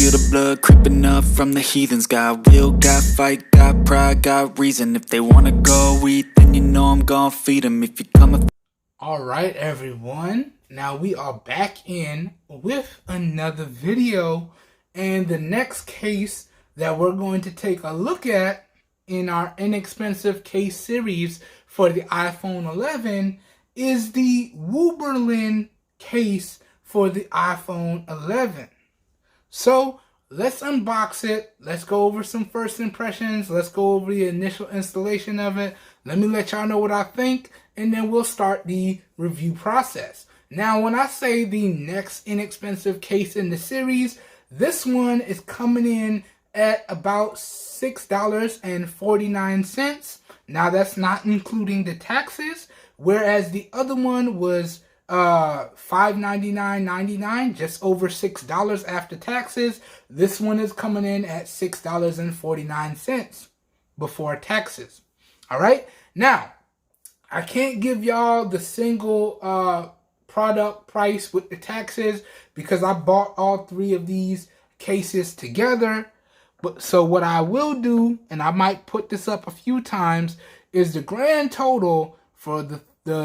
feel the blood creeping up from the heathens. Got will, got fight, got pride, got reason. If they wanna go eat, then you know I'm gonna feed them. If you come. Alright everyone, now we are back in with another video, and the next case that we're going to take a look at in our inexpensive case series for the iPhone 11 is the Wooberlin case for the iPhone 11. So let's unbox it. Let's go over some first impressions. Let's go over the initial installation of it. Let me let y'all know what I think, and then we'll start the review process. Now, when I say the next inexpensive case in the series, this one is coming in at about $6.49. Now, that's not including the taxes, whereas the other one was $599.99, just over $6 after taxes. This one is coming in at $6.49 before taxes. All right. Now, I can't give y'all the single product price with the taxes because I bought all three of these cases together. But so what I will do, and I might put this up a few times, is the grand total for the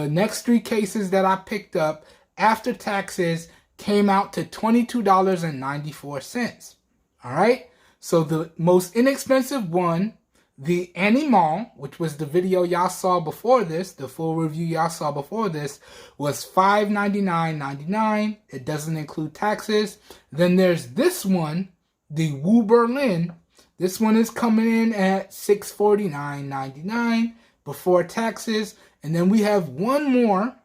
next three cases that I picked up after taxes came out to $22.94. All right. So the most inexpensive one, the Animal, which was the video y'all saw before this, the full review y'all saw before this, was $599.99. It doesn't include taxes. Then there's this one, the Wooberlin. This one is coming in at $649.99 before taxes. And then we have one more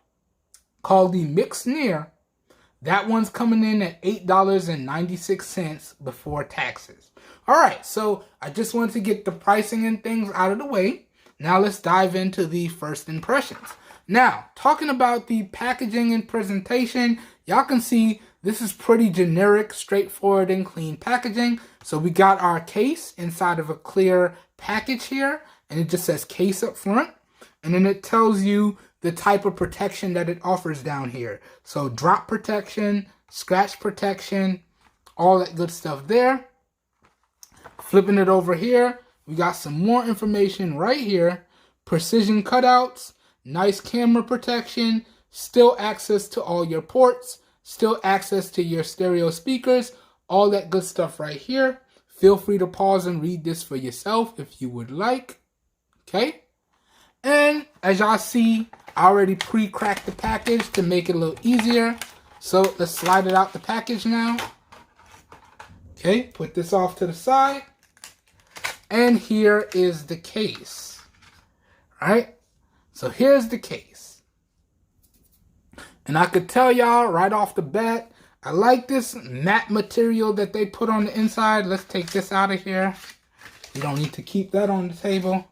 called the Mixed Near. That one's coming in at $8.96 before taxes. All right, so I just wanted to get the pricing and things out of the way. Now let's dive into the first impressions. Now, talking about the packaging and presentation, y'all can see this is pretty generic, straightforward, and clean packaging. So we got our case inside of a clear package here, and it just says case up front. And then it tells you the type of protection that it offers down here. So drop protection, scratch protection, all that good stuff there. Flipping it over here, we got some more information right here. Precision cutouts, nice camera protection, still access to all your ports, still access to your stereo speakers, all that good stuff right here. Feel free to pause and read this for yourself if you would like. Okay. And as y'all see, I already pre-cracked the package to make it a little easier. So let's slide it out the package now. Okay, put this off to the side. And here is the case. All right, so here's the case. And I could tell y'all right off the bat, I like this matte material that they put on the inside. Let's take this out of here. You don't need to keep that on the table.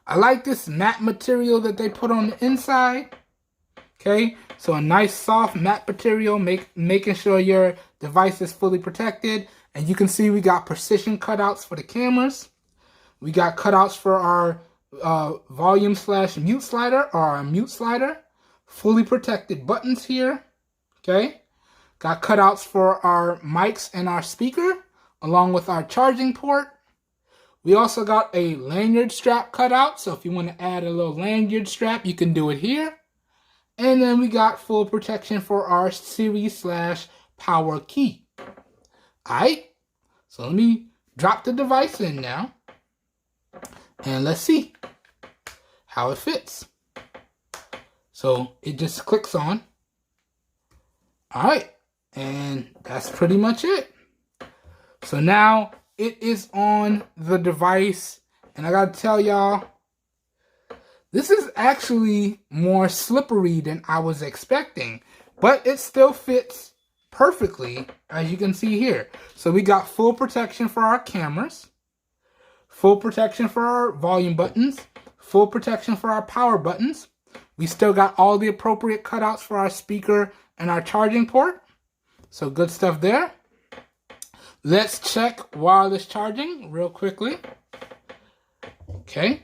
I like this matte material that they put on the inside. Okay, so a nice soft matte material, making sure your device is fully protected. And you can see we got precision cutouts for the cameras. We got cutouts for our volume/mute slider or our mute slider. Fully protected buttons here. Okay, got cutouts for our mics and our speaker, along with our charging port. We also got a lanyard strap cutout, so if you want to add a little lanyard strap, you can do it here. And then we got full protection for our Siri/power key. Alright, so let me drop the device in now. And let's see how it fits. So it just clicks on. Alright, and that's pretty much it. So now it is on the device, and I gotta tell y'all, this is actually more slippery than I was expecting, but it still fits perfectly, as you can see here. So we got full protection for our cameras, full protection for our volume buttons, full protection for our power buttons. We still got all the appropriate cutouts for our speaker and our charging port. So good stuff there. Let's check wireless charging real quickly. Okay.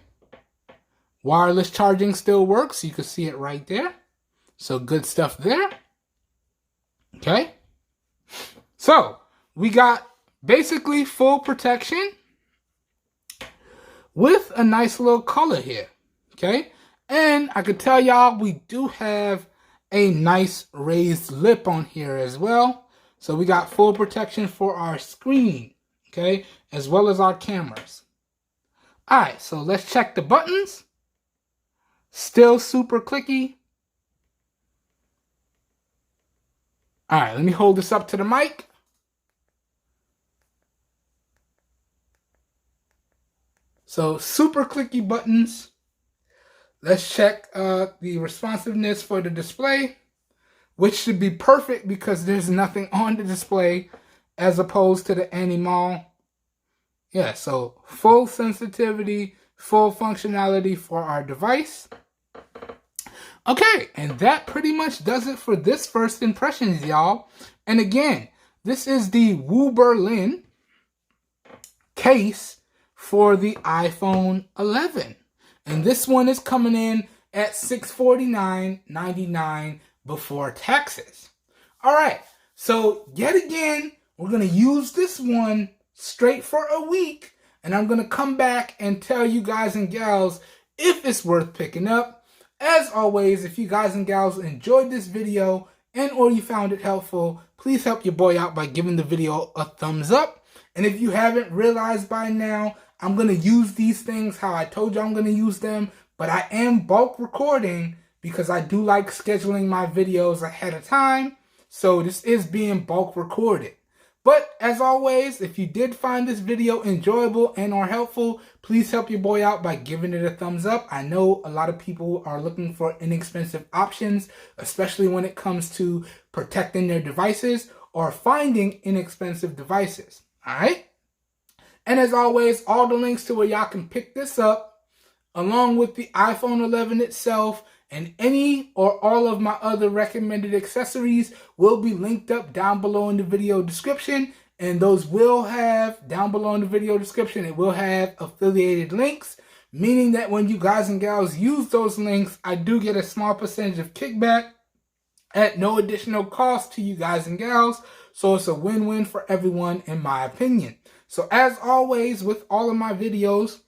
Wireless charging still works. You can see it right there. So good stuff there. Okay. So we got Basically full protection with a nice little color here, okay? And I could tell y'all we do have a nice raised lip on here as well. So we got full protection for our screen, okay? As well as our cameras. Alright, so let's check the buttons. Still super clicky. Alright, let me hold this up to the mic. So super clicky buttons. Let's check the responsiveness for the display, which should be perfect because there's nothing on the display as opposed to the animal. Yeah, so full sensitivity, full functionality for our device. Okay, and that pretty much does it for this first impressions, y'all. And again, this is the Wooberlin case for the iPhone 11. And this one is coming in at $649.99 before taxes. All right, so yet again, we're going to use this one straight for a week. And I'm going to come back and tell you guys and gals if it's worth picking up. As always, if you guys and gals enjoyed this video and or you found it helpful, please help your boy out by giving the video a thumbs up. And if you haven't realized by now, I'm going to use these things how I told you I'm going to use them. But I am bulk recording because I do like scheduling my videos ahead of time. So this is being bulk recorded. But as always, if you did find this video enjoyable and or helpful, please help your boy out by giving it a thumbs up. I know a lot of people are looking for inexpensive options, especially when it comes to protecting their devices or finding inexpensive devices. All right? And as always, all the links to where y'all can pick this up, along with the iPhone 11 itself, and any or all of my other recommended accessories will be linked up down below in the video description. And those will have, down below in the video description, it will have affiliated links, meaning that when you guys and gals use those links, I do get a small percentage of kickback at no additional cost to you guys and gals. So it's a win-win for everyone in my opinion. So as always, with all of my videos,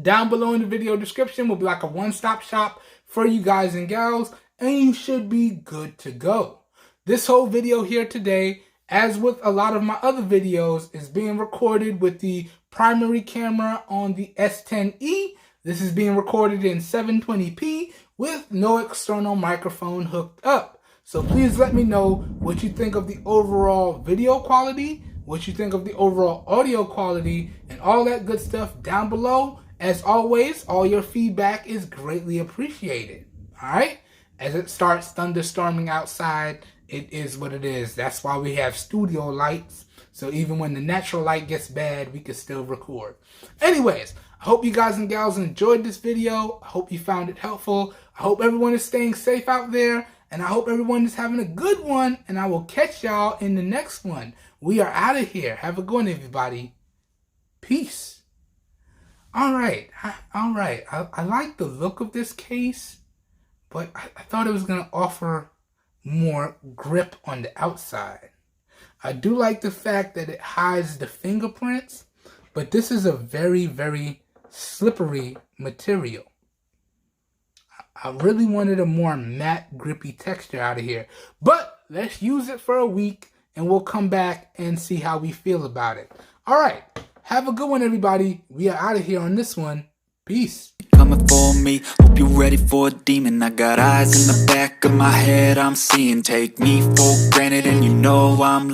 down below in the video description will be like a one-stop shop for you guys and gals, and you should be good to go. This whole video here today, as with a lot of my other videos, is being recorded with the primary camera on the S10e. This is being recorded in 720p with no external microphone hooked up. So please let me know what you think of the overall video quality, what you think of the overall audio quality, and all that good stuff down below. As always, all your feedback is greatly appreciated. All right? As it starts thunderstorming outside, it is what it is. That's why we have studio lights. So even when the natural light gets bad, we can still record. Anyways, I hope you guys and gals enjoyed this video. I hope you found it helpful. I hope everyone is staying safe out there. And I hope everyone is having a good one. And I will catch y'all in the next one. We are out of here. Have a good one, everybody. Peace. All right. I like the look of this case, but I thought it was going to offer more grip on the outside. I do like the fact that it hides the fingerprints, but this is a very, very slippery material. I really wanted a more matte, grippy texture out of here, but let's use it for a week and we'll come back and see how we feel about it. All right. Have a good one, everybody. We are out of here on this one. Peace. Coming for me, hope you're ready for a demon. I got eyes in the back of my head, I'm seeing. Take me for granted and you know I'm